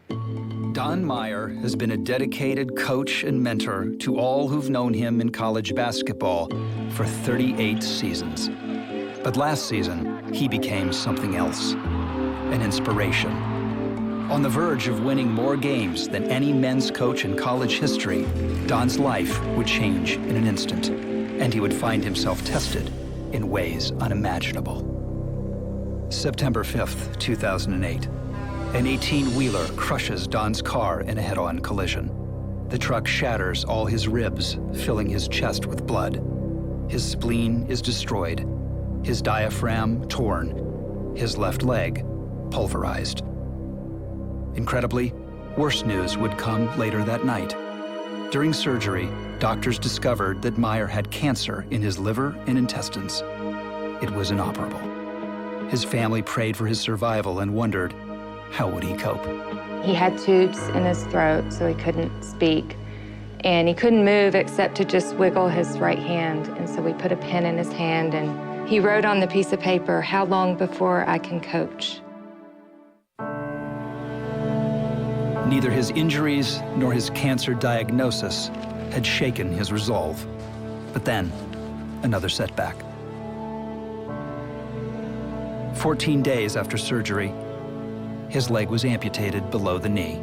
Don Meyer has been a dedicated coach and mentor to all who've known him in college basketball for 38 seasons. But last season, he became something else, an inspiration. On the verge of winning more games than any men's coach in college history, Don's life would change in an instant, and he would find himself tested in ways unimaginable. September 5th, 2008. An 18-wheeler crushes Don's car in a head-on collision. The truck shatters all his ribs, filling his chest with blood. His spleen is destroyed, his diaphragm torn, his left leg pulverized. Incredibly, worse news would come later that night. During surgery, doctors discovered that Meyer had cancer in his liver and intestines. It was inoperable. His family prayed for his survival and wondered, how would he cope? He had tubes in his throat, so he couldn't speak. And he couldn't move except to just wiggle his right hand. And so we put a pen in his hand, and he wrote on the piece of paper, "How long before I can coach?" Neither his injuries nor his cancer diagnosis had shaken his resolve. But then, another setback. 14 days after surgery, his leg was amputated below the knee.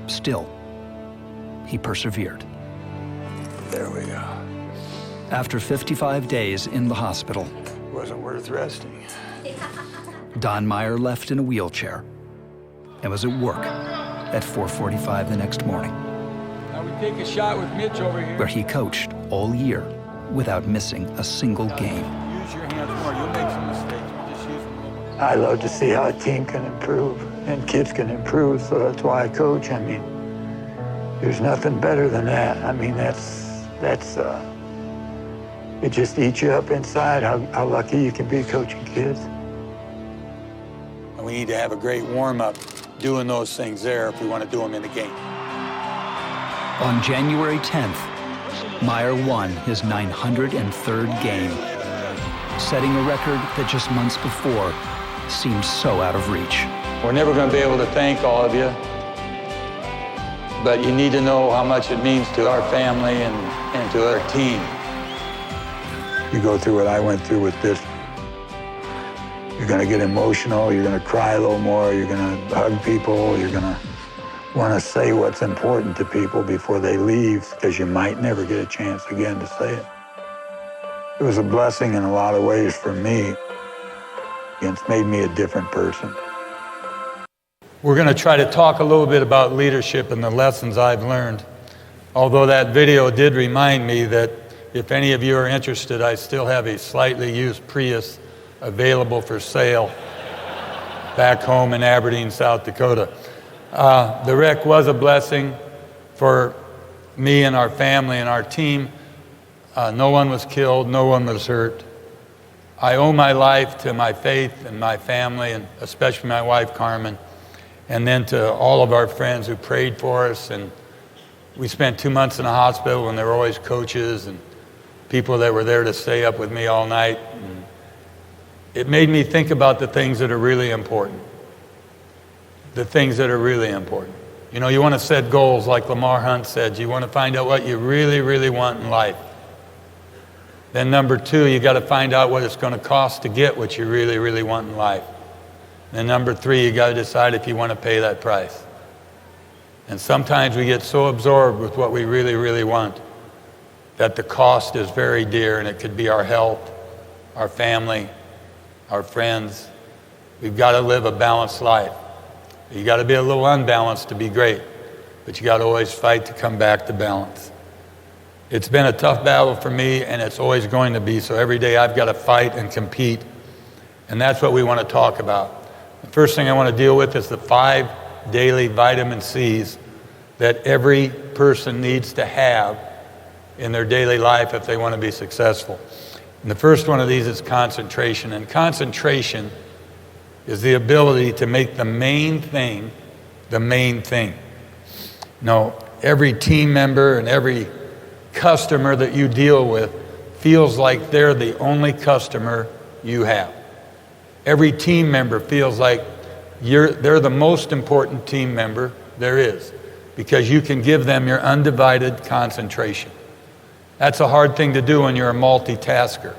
Still, he persevered. There we go. After 55 days in the hospital, Wasn't worth resting. Don Meyer left in a wheelchair and was at work at 4:45 the next morning, Now we take a shot with Mitch over here. where he coached all year without missing a single game. Use your hands more. You'll make some mistakes. We'll just use them a little more. I love to see how a team can improve and kids can improve, so that's why I coach. I mean, there's nothing better than that. I mean, it just eats you up inside how lucky you can be coaching kids. We need to have a great warm-up doing those things there if we want to do them in the game. On January 10th, Meyer won his 903rd game, setting a record that just months before seemed so out of reach. We're never going to be able to thank all of you, but you need to know how much it means to our family and to our team. You go through what I went through with this, you're going to get emotional, you're going to cry a little more, you're going to hug people, you're going to want to say what's important to people before they leave, because you might never get a chance again to say it. It was a blessing in a lot of ways for me. It's made me a different person. We're going to try to talk a little bit about leadership and the lessons I've learned. Although that video did remind me that if any of you are interested, I still have a slightly used Prius available for sale back home in Aberdeen, South Dakota. The wreck was a blessing for me and our family and our team. No one was killed, no one was hurt. I owe my life to my faith and my family, and especially my wife, Carmen, and then to all of our friends who prayed for us. And we spent 2 months in the hospital, and there were always coaches and people that were there to stay up with me all night. And it made me think about the things that are really important. The things that are really important. You know, you want to set goals like Lamar Hunt said. You want to find out what you really, really want in life. Then number 2, you got to find out what it's going to cost to get what you really, really want in life. Then number 3, you got to decide if you want to pay that price. And sometimes we get so absorbed with what we really, really want that the cost is very dear, and it could be our health, our family, our friends. We've got to live a balanced life. You got to be a little unbalanced to be great, but you got to always fight to come back to balance. It's been a tough battle for me, and it's always going to be, so every day I've got to fight and compete, and that's what we want to talk about. The first thing I want to deal with is the 5 daily vitamin C's that every person needs to have in their daily life if they want to be successful. And the first one of these is concentration, and concentration is the ability to make the main thing the main thing. No, every team member and every customer that you deal with feels like they're the only customer you have. Every team member feels like they're the most important team member there is, because you can give them your undivided concentration. That's a hard thing to do when you're a multitasker.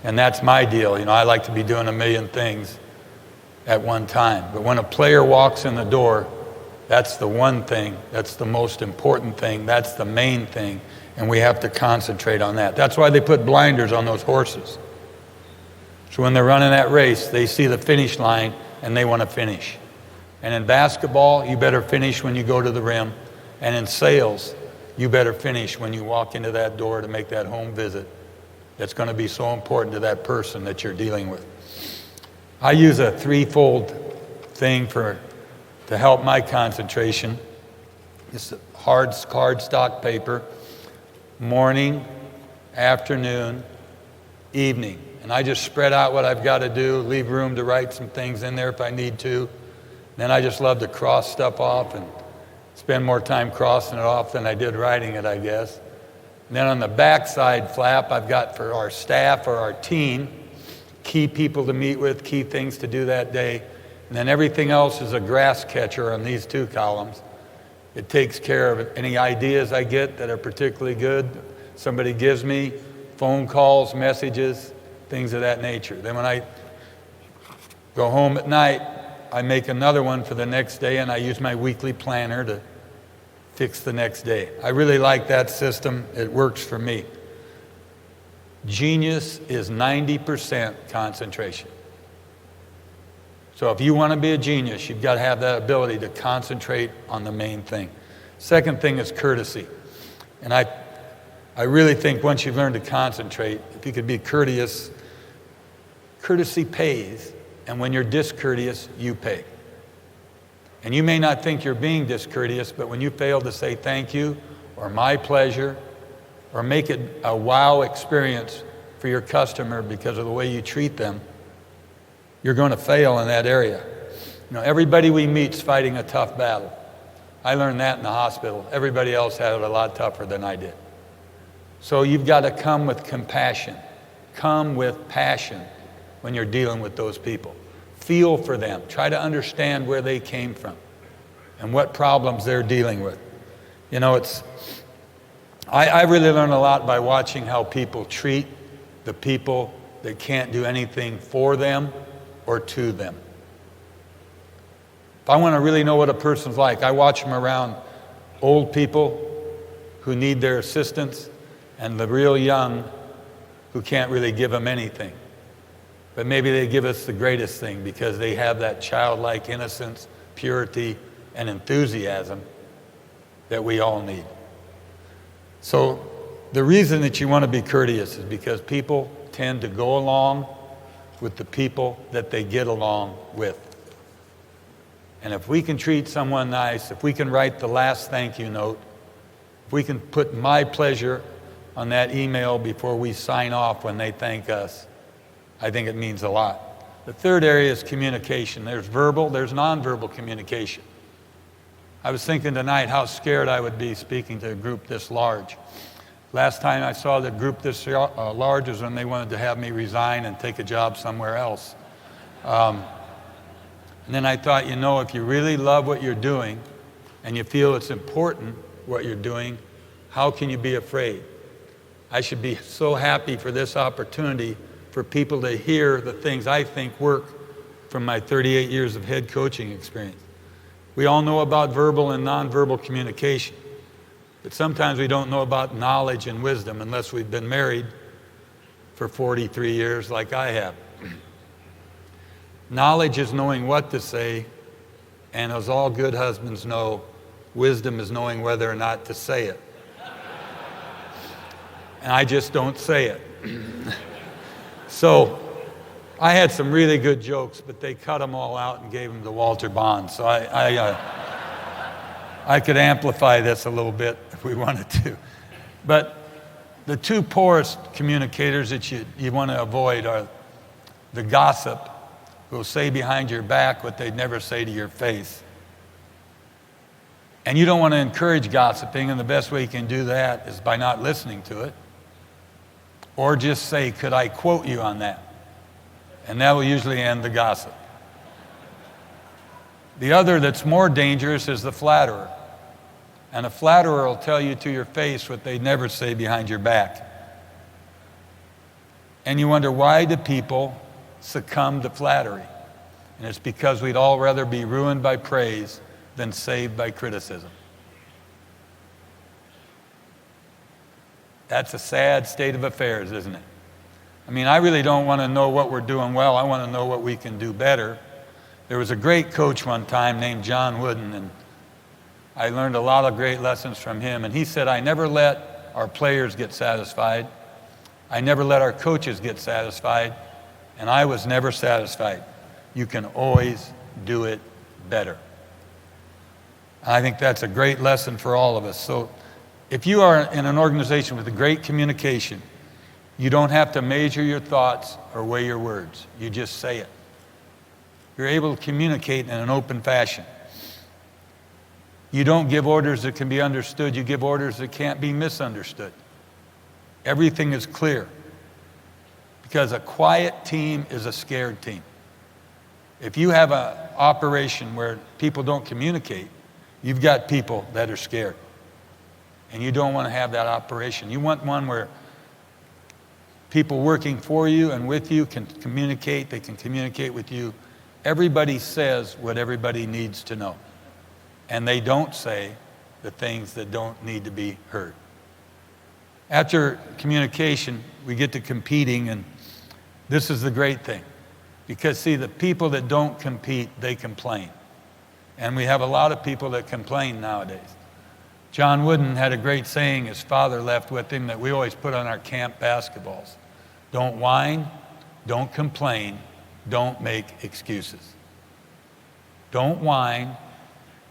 And that's my deal. You know, I like to be doing a million things at one time. But when a player walks in the door, that's the one thing, that's the most important thing, that's the main thing, and we have to concentrate on that. That's why they put blinders on those horses. So when they're running that race, they see the finish line and they want to finish. And in basketball, you better finish when you go to the rim. And in sales, you better finish when you walk into that door to make that home visit. That's going to be so important to that person that you're dealing with. I use a threefold thing to help my concentration. It's hard cardstock paper, morning, afternoon, evening. And I just spread out what I've got to do, leave room to write some things in there if I need to. Then I just love to cross stuff off and spend more time crossing it off than I did writing it, I guess. And then on the backside flap, I've got for our staff or our team, key people to meet with, key things to do that day. And then everything else is a grass catcher on these two columns. It takes care of any ideas I get that are particularly good, somebody gives me, phone calls, messages, things of that nature. Then when I go home at night, I make another one for the next day, and I use my weekly planner to fix the next day. I really like that system. It works for me. Genius is 90% concentration. So if you want to be a genius, you've got to have that ability to concentrate on the main thing. Second thing is courtesy. And I really think once you've learned to concentrate, if you could be courteous, courtesy pays, and when you're discourteous, you pay. And you may not think you're being discourteous, but when you fail to say thank you, or my pleasure, or make it a wow experience for your customer because of the way you treat them, you're going to fail in that area. You know, everybody we meet's fighting a tough battle. I learned that in the hospital. Everybody else had it a lot tougher than I did. So you've got to come with compassion. Come with passion when you're dealing with those people. Feel for them. Try to understand where they came from and what problems they're dealing with. You know, I really learn a lot by watching how people treat the people that can't do anything for them or to them. If I want to really know what a person's like, I watch them around old people who need their assistance and the real young who can't really give them anything. But maybe they give us the greatest thing because they have that childlike innocence, purity, and enthusiasm that we all need. So the reason that you want to be courteous is because people tend to go along with the people that they get along with. And if we can treat someone nice, if we can write the last thank you note, if we can put my pleasure on that email before we sign off when they thank us, I think it means a lot. The third area is communication. There's verbal, there's nonverbal communication. I was thinking tonight how scared I would be speaking to a group this large. Last time I saw the group this large was when they wanted to have me resign and take a job somewhere else. And then I thought, you know, if you really love what you're doing and you feel it's important what you're doing, how can you be afraid? I should be so happy for this opportunity for people to hear the things I think work from my 38 years of head coaching experience. We all know about verbal and nonverbal communication, but sometimes we don't know about knowledge and wisdom unless we've been married for 43 years like I have. Knowledge is knowing what to say, and as all good husbands know, wisdom is knowing whether or not to say it. And I just don't say it. So I had some really good jokes, but they cut them all out and gave them to Walter Bond. So I could amplify this a little bit if we wanted to. But the two poorest communicators that you want to avoid are the gossip, who will say behind your back what they'd never say to your face. And you don't want to encourage gossiping, and the best way you can do that is by not listening to it. Or just say, could I quote you on that? And that will usually end the gossip. The other that's more dangerous is the flatterer. And a flatterer will tell you to your face what they never say behind your back. And you wonder, why do people succumb to flattery? And it's because we'd all rather be ruined by praise than saved by criticism. That's a sad state of affairs, isn't it? I mean, I really don't want to know what we're doing well. I want to know what we can do better. There was a great coach one time named John Wooden, and I learned a lot of great lessons from him. And he said, I never let our players get satisfied. I never let our coaches get satisfied. And I was never satisfied. You can always do it better. I think that's a great lesson for all of us. So if you are in an organization with a great communication, you don't have to measure your thoughts or weigh your words. You just say it. You're able to communicate in an open fashion. You don't give orders that can be understood. You give orders that can't be misunderstood. Everything is clear. Because a quiet team is a scared team. If you have an operation where people don't communicate, you've got people that are scared. And you don't want to have that operation. You want one where people working for you and with you can communicate. They can communicate with you. Everybody says what everybody needs to know. And they don't say the things that don't need to be heard. After communication, we get to competing, and this is the great thing. Because, see, the people that don't compete, they complain. And we have a lot of people that complain nowadays. John Wooden had a great saying his father left with him that we always put on our camp basketballs. Don't whine, don't complain, don't make excuses. Don't whine,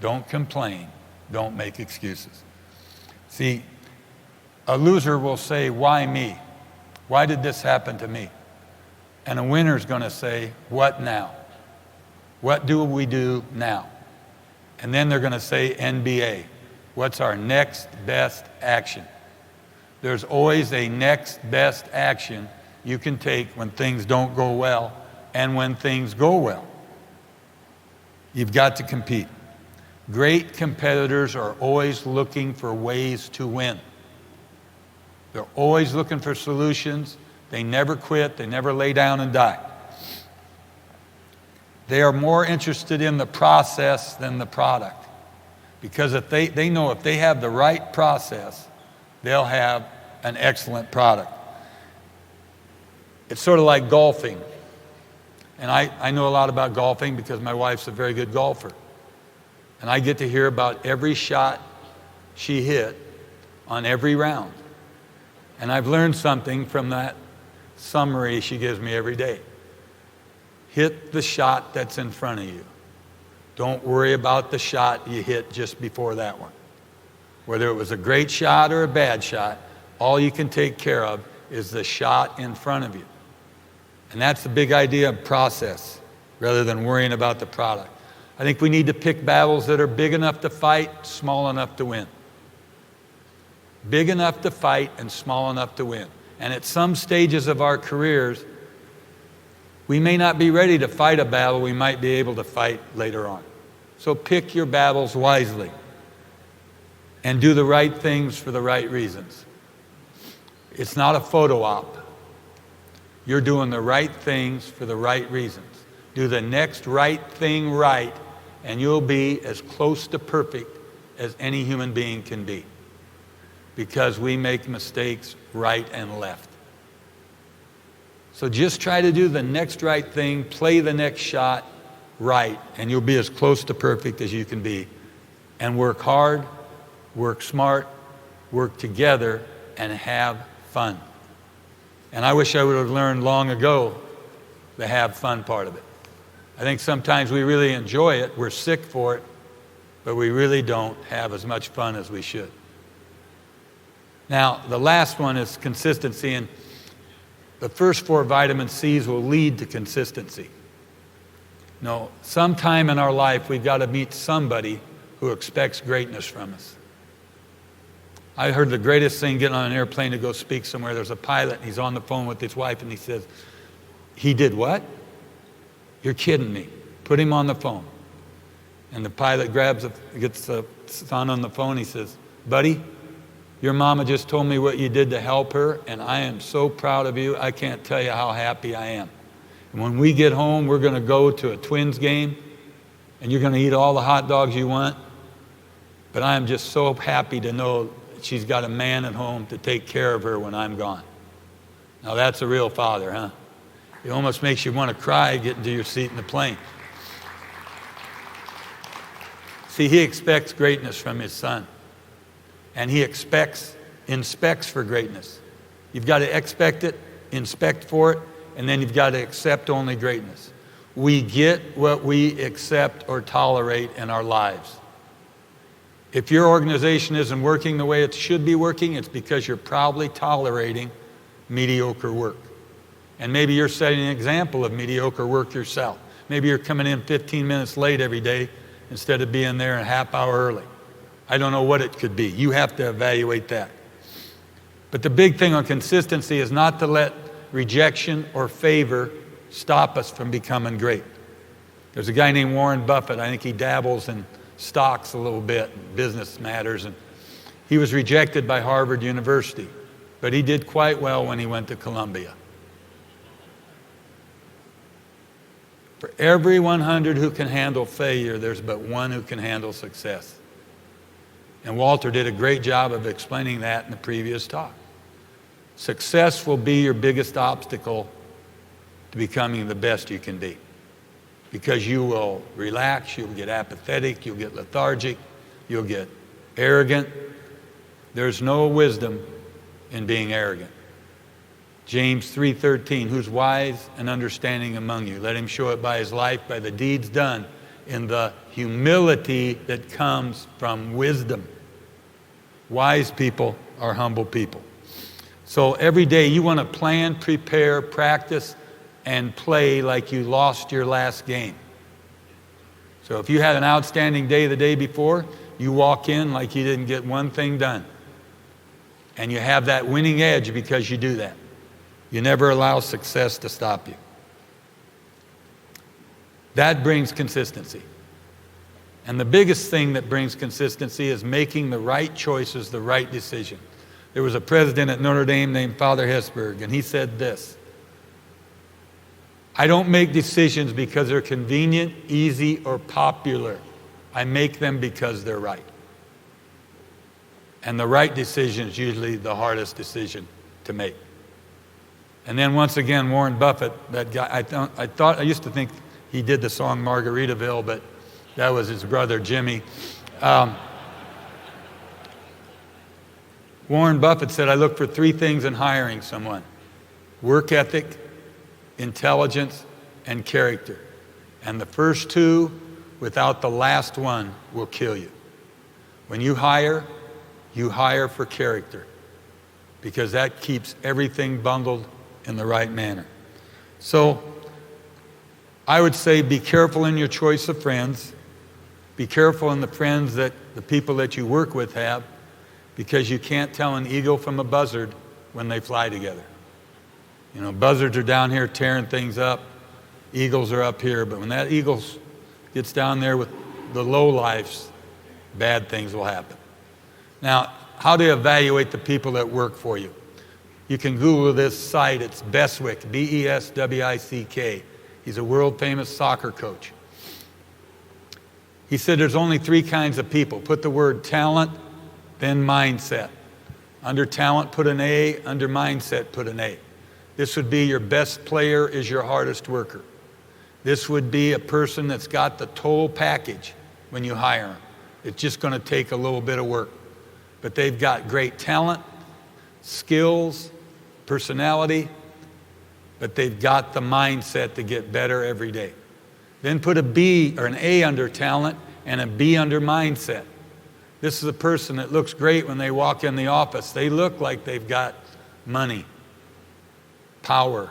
don't complain, don't make excuses. See, a loser will say, why me? Why did this happen to me? And a winner's going to say, what now? What do we do now? And then they're going to say NBA. What's our next best action? There's always a next best action you can take when things don't go well and when things go well. You've got to compete. Great competitors are always looking for ways to win. They're always looking for solutions. They never quit. They never lay down and die. They are more interested in the process than the product. Because if they know if they have the right process, they'll have an excellent product. It's sort of like golfing. And I know a lot about golfing because my wife's a very good golfer. And I get to hear about every shot she hit on every round. And I've learned something from that summary she gives me every day. Hit the shot that's in front of you. Don't worry about the shot you hit just before that one. Whether it was a great shot or a bad shot, all you can take care of is the shot in front of you. And that's the big idea of process, rather than worrying about the product. I think we need to pick battles that are big enough to fight, small enough to win. Big enough to fight and small enough to win. And at some stages of our careers, we may not be ready to fight a battle we might be able to fight later on. So pick your battles wisely and do the right things for the right reasons. It's not a photo op. You're doing the right things for the right reasons. Do the next right thing right, and you'll be as close to perfect as any human being can be. Because we make mistakes right and left. So just try to do the next right thing, play the next shot right, and you'll be as close to perfect as you can be. And work hard, work smart, work together, and have fun. And I wish I would have learned long ago the have fun part of it. I think sometimes we really enjoy it, we're sick for it, but we really don't have as much fun as we should. Now, the last one is consistency, and the first 4 vitamin C's will lead to consistency. No, sometime in our life, we've got to meet somebody who expects greatness from us. I heard the greatest thing getting on an airplane to go speak somewhere. There's a pilot, and he's on the phone with his wife, and he says, he did what? You're kidding me. Put him on the phone. And the pilot gets the son on the phone. He says, buddy, your mama just told me what you did to help her, and I am so proud of you. I can't tell you how happy I am. And when we get home, we're going to go to a Twins game, and you're going to eat all the hot dogs you want. But I am just so happy to know she's got a man at home to take care of her when I'm gone. Now that's a real father, huh? It almost makes you want to cry getting to your seat in the plane. See, he expects greatness from his son. And he inspects for greatness. You've got to expect it, inspect for it, and then you've got to accept only greatness. We get what we accept or tolerate in our lives. If your organization isn't working the way it should be working, it's because you're probably tolerating mediocre work. And maybe you're setting an example of mediocre work yourself. Maybe you're coming in 15 minutes late every day instead of being there a half hour early. I don't know what it could be. You have to evaluate that. But the big thing on consistency is not to let rejection or favor stop us from becoming great. There's a guy named Warren Buffett. I think he dabbles in stocks a little bit, business matters, and he was rejected by Harvard University, but he did quite well when he went to Columbia. For every 100 who can handle failure, there's but one who can handle success. And Walter did a great job of explaining that in the previous talk. Success will be your biggest obstacle to becoming the best you can be. Because you will relax, you'll get apathetic, you'll get lethargic, you'll get arrogant. There's no wisdom in being arrogant. James 3:13, who's wise and understanding among you? Let him show it by his life, by the deeds done, in the humility that comes from wisdom. Wise people are humble people. So every day you want to plan, prepare, practice, and play like you lost your last game. So if you had an outstanding day the day before, you walk in like you didn't get one thing done. And you have that winning edge because you do that. You never allow success to stop you. That brings consistency. And the biggest thing that brings consistency is making the right choices, the right decision. There was a president at Notre Dame named Father Hesburgh, and he said this: I don't make decisions because they're convenient, easy, or popular. I make them because they're right. And the right decision is usually the hardest decision to make. And then once again, Warren Buffett, that guy, I used to think he did the song Margaritaville, but that was his brother Jimmy. Warren Buffett said, I look for three things in hiring someone: work ethic, intelligence, and character. And the first two, without the last one, will kill you. When you hire for character, because that keeps everything bundled in the right manner. So I would say be careful in your choice of friends. Be careful in the friends that the people that you work with have, because you can't tell an eagle from a buzzard when they fly together. You know, buzzards are down here tearing things up. Eagles are up here. But when that eagle gets down there with the lowlifes, bad things will happen. Now, how to evaluate the people that work for you? You can Google this site. It's Beswick, B-E-S-W-I-C-K. He's a world-famous soccer coach. He said there's only three kinds of people. Put the word talent, then mindset. Under talent, put an A. Under mindset, put an A. This would be your best player is your hardest worker. This would be a person that's got the total package when you hire them. It's just going to take a little bit of work. But they've got great talent, skills, personality, but they've got the mindset to get better every day. Then put a B or an A under talent and a B under mindset. This is a person that looks great when they walk in the office. They look like they've got money, power,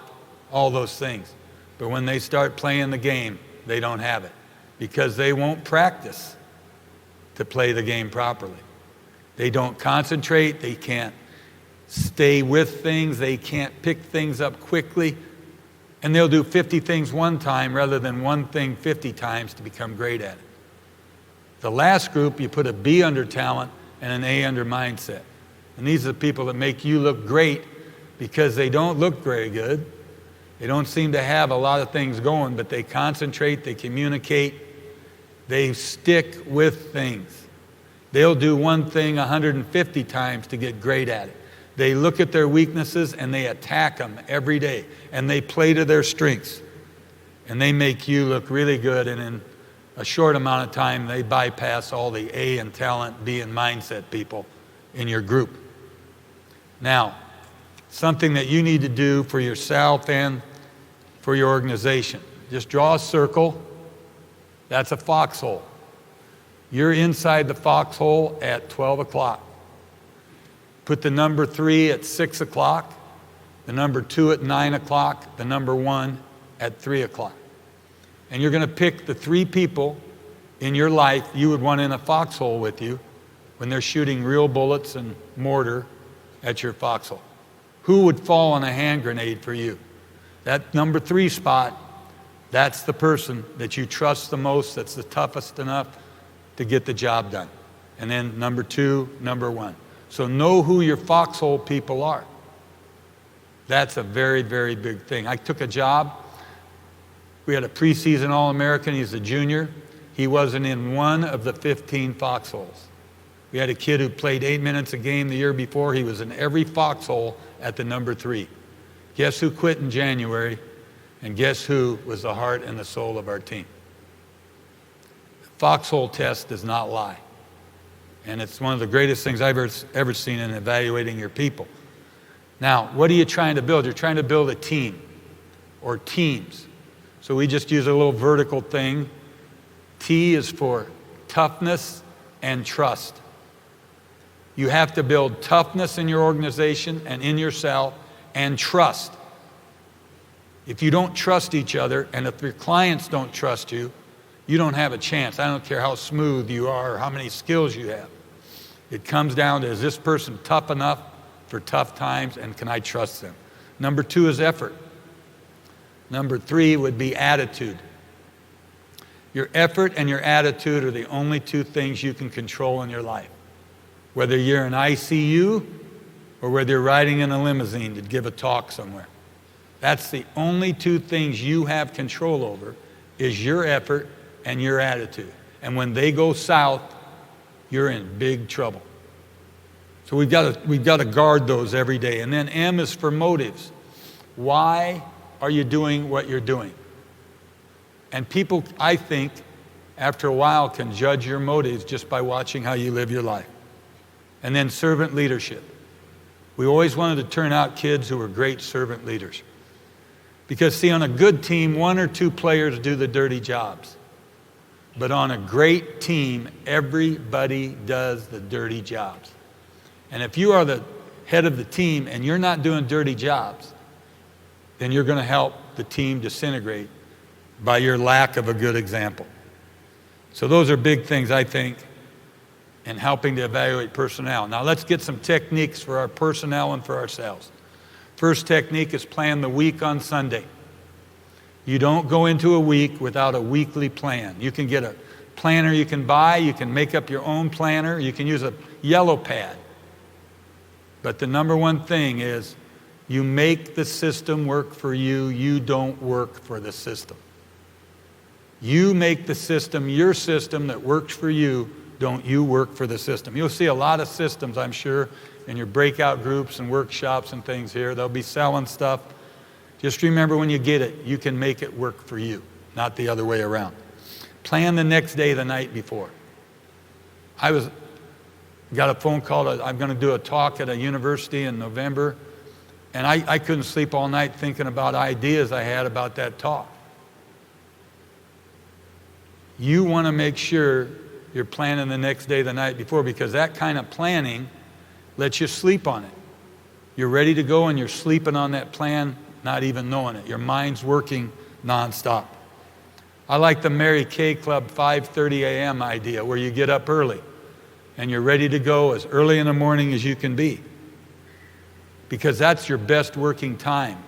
all those things. But when they start playing the game, they don't have it because they won't practice to play the game properly. They don't concentrate. They can't stay with things. They can't pick things up quickly. And they'll do 50 things one time rather than one thing 50 times to become great at it. The last group, you put a B under talent and an A under mindset. And these are the people that make you look great because they don't look very good. They don't seem to have a lot of things going, but they concentrate, they communicate, they stick with things. They'll do one thing 150 times to get great at it. They look at their weaknesses and they attack them every day. And they play to their strengths. And they make you look really good, and in a short amount of time, they bypass all the A in talent, B in mindset people in your group. Now, something that you need to do for yourself and for your organization. Just draw a circle. That's a foxhole. You're inside the foxhole at 12 o'clock. Put the number 3 at 6 o'clock, the number 2 at 9 o'clock, the number 1 at 3 o'clock. And you're going to pick the 3 people in your life you would want in a foxhole with you when they're shooting real bullets and mortar at your foxhole. Who would fall on a hand grenade for you? That number 3 spot, that's the person that you trust the most, that's the toughest enough to get the job done. And then number 2, number 1. So know who your foxhole people are. That's a very, very big thing. I took a job. We had a preseason All-American. He's a junior. He wasn't in one of the 15 foxholes. We had a kid who played 8 minutes a game the year before. He was in every foxhole at the number 3. Guess who quit in January? And guess who was the heart and the soul of our team? The foxhole test does not lie. And it's one of the greatest things I've ever seen in evaluating your people. Now, what are you trying to build? You're trying to build a team or teams. So we just use a little vertical thing. T is for toughness and trust. You have to build toughness in your organization and in yourself and trust. If you don't trust each other and if your clients don't trust you, you don't have a chance. I don't care how smooth you are or how many skills you have. It comes down to, is this person tough enough for tough times, and can I trust them? Number 2 is effort. Number 3 would be attitude. Your effort and your attitude are the only 2 things you can control in your life. Whether you're in ICU or whether you're riding in a limousine to give a talk somewhere. That's the only 2 things you have control over, is your effort and your attitude. And when they go south, you're in big trouble. So we've got to guard those every day. And then M is for motives. Why are you doing what you're doing? And people, I think, after a while can judge your motives just by watching how you live your life. And then servant leadership. We always wanted to turn out kids who were great servant leaders. Because see, on a good team, 1 or 2 players do the dirty jobs. But on a great team, everybody does the dirty jobs. And if you are the head of the team and you're not doing dirty jobs, then you're going to help the team disintegrate by your lack of a good example. So those are big things, I think, in helping to evaluate personnel. Now let's get some techniques for our personnel and for ourselves. First technique is plan the week on Sunday. You don't go into a week without a weekly plan. You can get a planner you can buy. You can make up your own planner. You can use a yellow pad. But the number one thing is you make the system work for you. You don't work for the system. You make the system your system that works for you. Don't you work for the system. You'll see a lot of systems, I'm sure, in your breakout groups and workshops and things here. They'll be selling stuff. Just remember, when you get it, you can make it work for you, not the other way around. Plan the next day the night before. I got a phone call that I'm going to do a talk at a university in November, and I couldn't sleep all night thinking about ideas I had about that talk. You want to make sure you're planning the next day the night before, because that kind of planning lets you sleep on it. You're ready to go and you're sleeping on that plan, not even knowing it. Your mind's working nonstop. I like the Mary Kay Club 5:30 a.m. idea, where you get up early and you're ready to go as early in the morning as you can be, because that's your best working time,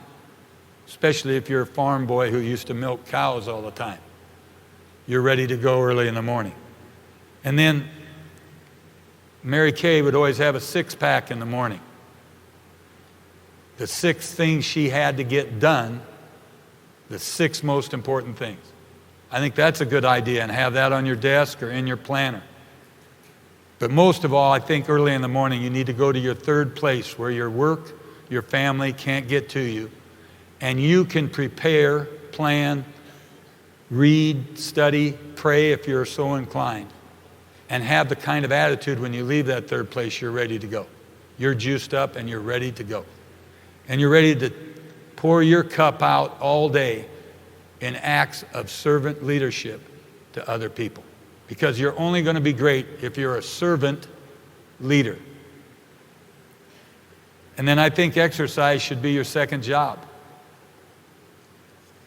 especially if you're a farm boy who used to milk cows all the time. You're ready to go early in the morning. And then Mary Kay would always have a six-pack in the morning. The 6 things she had to get done, the 6 most important things. I think that's a good idea, and have that on your desk or in your planner. But most of all, I think early in the morning you need to go to your third place where your work, your family can't get to you, and you can prepare, plan, read, study, pray if you're so inclined, and have the kind of attitude when you leave that third place you're ready to go. You're juiced up and you're ready to go. And you're ready to pour your cup out all day in acts of servant leadership to other people. Because you're only going to be great if you're a servant leader. And then I think exercise should be your second job.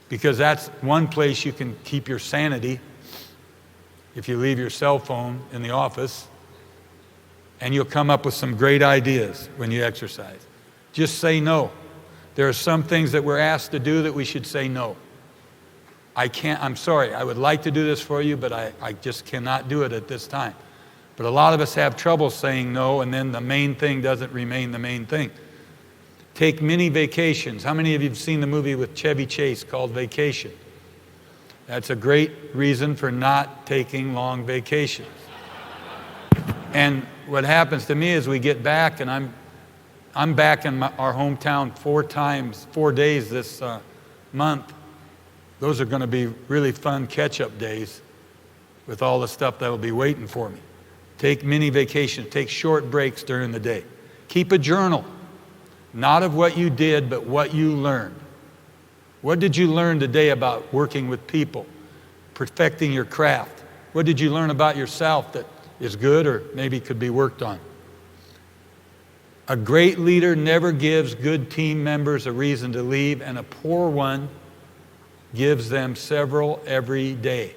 Because that's one place you can keep your sanity if you leave your cell phone in the office, and you'll come up with some great ideas when you exercise. Just say no. There are some things that we're asked to do that we should say no. I'm sorry, I would like to do this for you, but I just cannot do it at this time. But a lot of us have trouble saying no, and then the main thing doesn't remain the main thing. Take mini vacations. How many of you have seen the movie with Chevy Chase called Vacation? That's a great reason for not taking long vacations. And what happens to me is we get back, and I'm back in our hometown 4 days this month. Those are going to be really fun catch-up days with all the stuff that will be waiting for me. Take mini vacations. Take short breaks during the day. Keep a journal, not of what you did, but what you learned. What did you learn today about working with people, perfecting your craft? What did you learn about yourself that is good or maybe could be worked on? A great leader never gives good team members a reason to leave, and a poor one gives them several every day.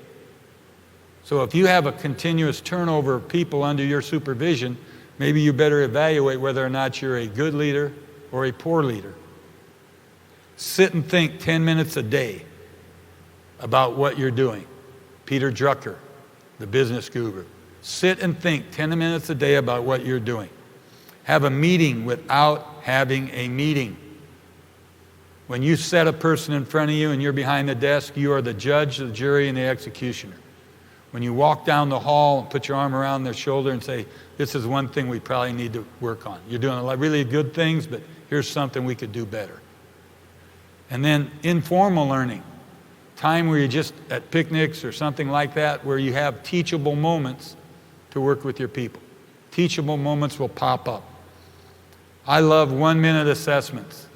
So if you have a continuous turnover of people under your supervision, maybe you better evaluate whether or not you're a good leader or a poor leader. Sit and think 10 minutes a day about what you're doing. Peter Drucker, the business guru. Sit and think 10 minutes a day about what you're doing. Have a meeting without having a meeting. When you set a person in front of you and you're behind the desk, you are the judge, the jury, and the executioner. When you walk down the hall and put your arm around their shoulder and say, this is one thing we probably need to work on. You're doing a lot of really good things, but here's something we could do better. And then informal learning, time where you're just at picnics or something like that, where you have teachable moments to work with your people. Teachable moments will pop up. I love 1-minute assessments.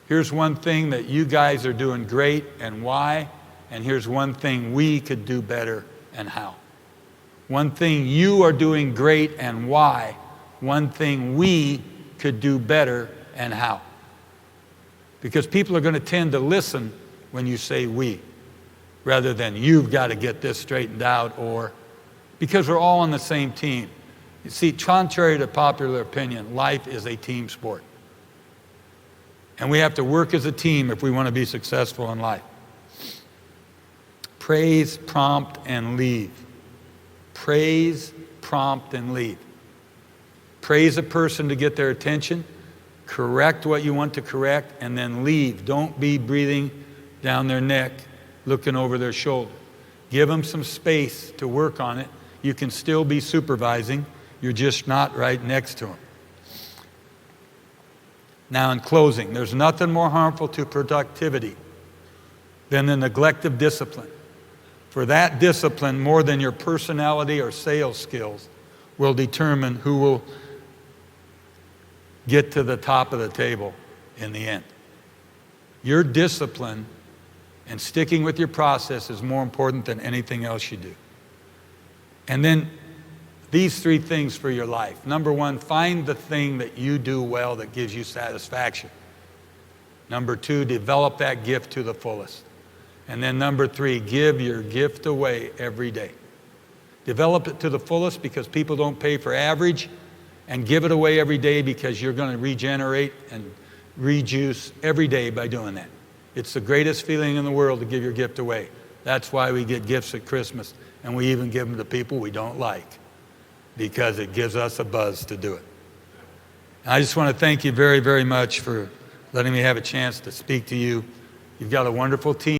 Here's one thing that you guys are doing great and why, and here's one thing we could do better and how. One thing you are doing great and why, one thing we could do better and how. Because people are going to tend to listen when you say we, rather than you've got to get this straightened out, or because we're all on the same team. You see, contrary to popular opinion, life is a team sport. And we have to work as a team if we want to be successful in life. Praise, prompt, and leave. Praise, prompt, and leave. Praise a person to get their attention. Correct what you want to correct, and then leave. Don't be breathing down their neck, looking over their shoulder. Give them some space to work on it. You can still be supervising. You're just not right next to them. Now, in closing, there's nothing more harmful to productivity than the neglect of discipline. For that discipline, more than your personality or sales skills, will determine who will get to the top of the table in the end. Your discipline and sticking with your process is more important than anything else you do. And then these 3 things for your life. Number 1, find the thing that you do well that gives you satisfaction. Number 2, develop that gift to the fullest. And then number 3, give your gift away every day. Develop it to the fullest because people don't pay for average, and give it away every day because you're going to regenerate and rejuice every day by doing that. It's the greatest feeling in the world to give your gift away. That's why we get gifts at Christmas and we even give them to people we don't like because it gives us a buzz to do it. And I just want to thank you very, very much for letting me have a chance to speak to you. You've got a wonderful team.